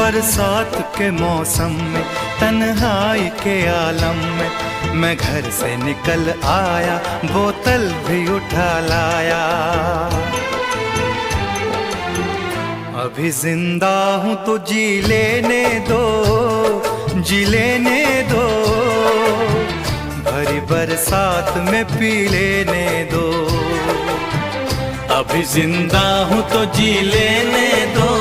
बरसात के मौसम में तन्हाई के आलम में मैं घर से निकल आया, बोतल भी उठा लाया। अभी जिंदा हूँ तो जी लेने दो, जी लेने दो, भरी बरसात में पी लेने दो। अभी जिंदा हूँ तो जी लेने दो,